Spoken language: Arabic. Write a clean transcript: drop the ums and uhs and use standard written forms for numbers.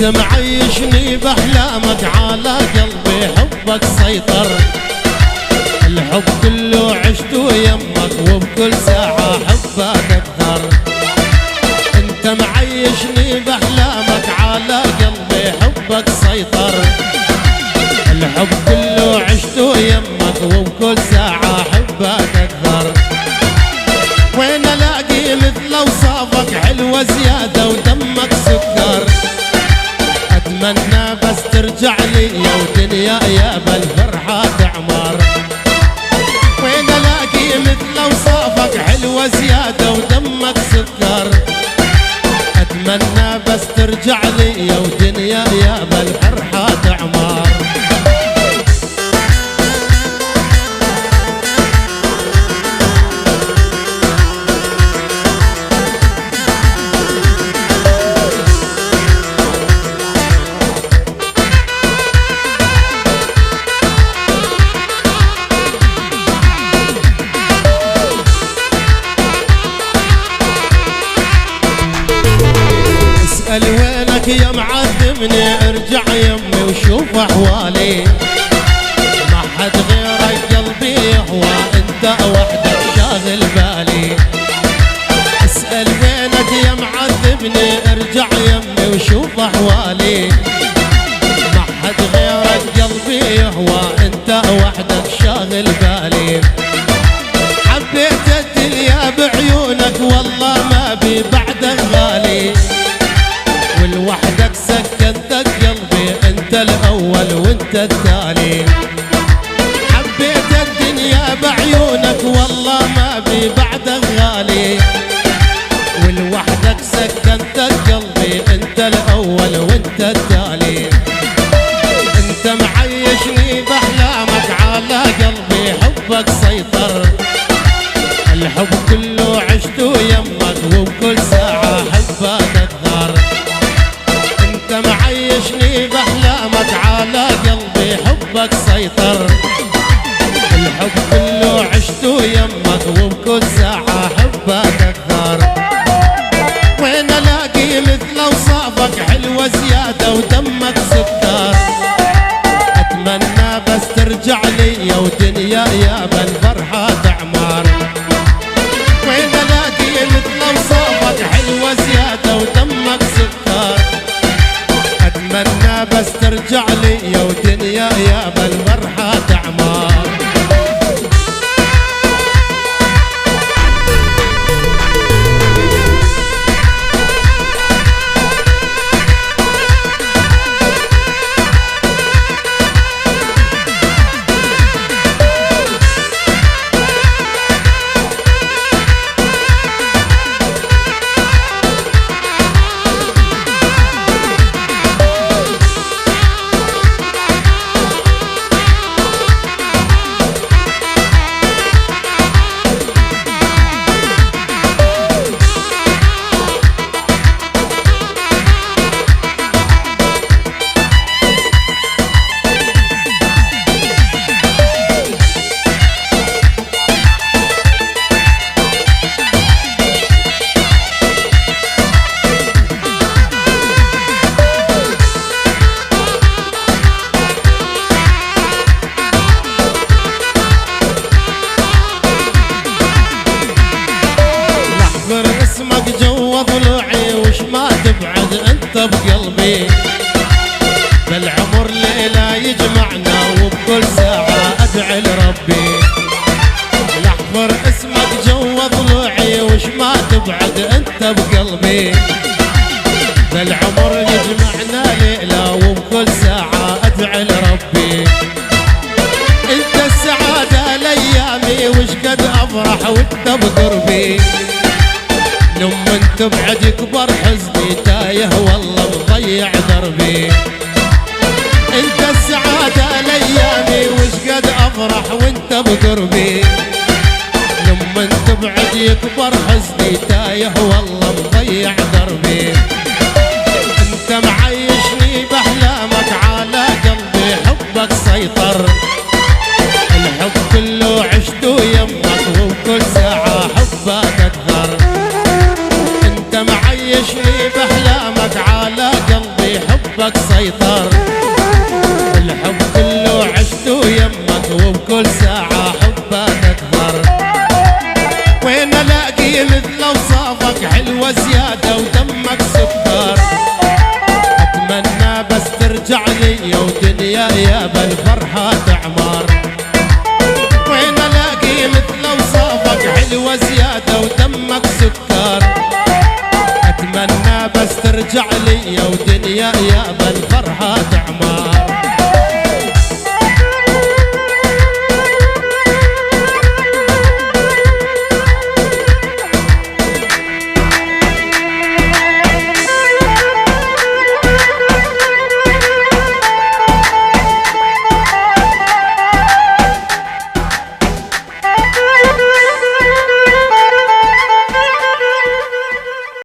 انت معيشني باحلامك، على قلبي حبك سيطر. الحب كله عشته يمك، وبكل ساعة حبك اكثر. انت معيشني باحلامك، على قلبي حبك سيطر. الحب كله عشته يمك، وبكل ساعة حبك اكثر. وين الاقي مثل اوصافك، حلوة زيادة ودمك سكر. اتمنى بس ترجع لي يا ودنيا يا بالفرحة تعمر. وين الاقي مثل اوصافك، حلوة زيادة ودمك سكر. اتمنى بس ترجع لي يا ودنيا يا بالفرحة تعمر. اسأل وينك يا معذبني، ارجع يمي وشوف احوالي. ما حد غيرك قلبي يهوى، انت وحدك شاغل بالي. اسأل وينك يا معذبني، ارجع يمي وشوف احوالي. ما حد غيرك قلبي يهوى، انت وحدك شاغل بالي. حبيت الدنيا بعيونك، والله ما بي بعدك غالي. ولوحدك سكنت قلبي، انت الاول وانت التالي. حبيت الدنيا بعيونك، والله ما بي بعدك غالي. ولوحدك سكنت قلبي، انت الاول وانت التالي. انت معيشني باحلامك، على قلبي حبك سيطر. الحب كله عشته يمك، وبكل ساعة حبك اكثر. انت معيشني باحلامك، على قلبي حبك سيطر. الحب كله عشته يمك، وبكل ساعة حبك اكثر. وين الاقي مثل اوصافك، حلوة زيادة ودمك سكر. اتمنى بس ترجع لي يا ودنيا يا بالفرحة تعمر. وين الاقي مثل اوصافك، حلوة زيادة ودمك سكر. اتمنى بس ترجع لي يا ودنيا يا بالفرحة تعمر. اسمك جوا ضلوعي، وش ما تبعد انت بقلبي. بالعمر ليلة يجمعنا، وبكل ساعة ادعي لربي. لحظر اسمك جوا ضلوعي، وش ما تبعد انت بقلبي. بالعمر يجمعنا ليلة، وبكل ساعة ادعي لربي. انت السعادة لايامي، وش قد افرح وانت بقربي. لما تبعد يكبر حزني، تايه والله مضيع دربي. انت السعادة لايامي، وش قد افرح وانت بقربي. لما تبعد يكبر حزني، تايه والله مضيع دربي. انت معيشني باحلامك، على قلبي حبك سيطر. الحب كله عشته يمك، وبكل ساعة حبك اكثر. معيشني باحلامك، على قلبي حبك دمك سيطر، الحب كله عشته يمك وبكل ساعة حبك أكبر. وين ألاقي مثل أوصافك حلوة زيادة ودمك سكر، أتمنى بس ترجع لي ودنيا يا بالفرحة تعمر. وين ألاقي مثل أوصافك حلوة زيادة ودمك سكر، أتمنى بس ترجع لي ودنيا يا بالفرحة تعمر.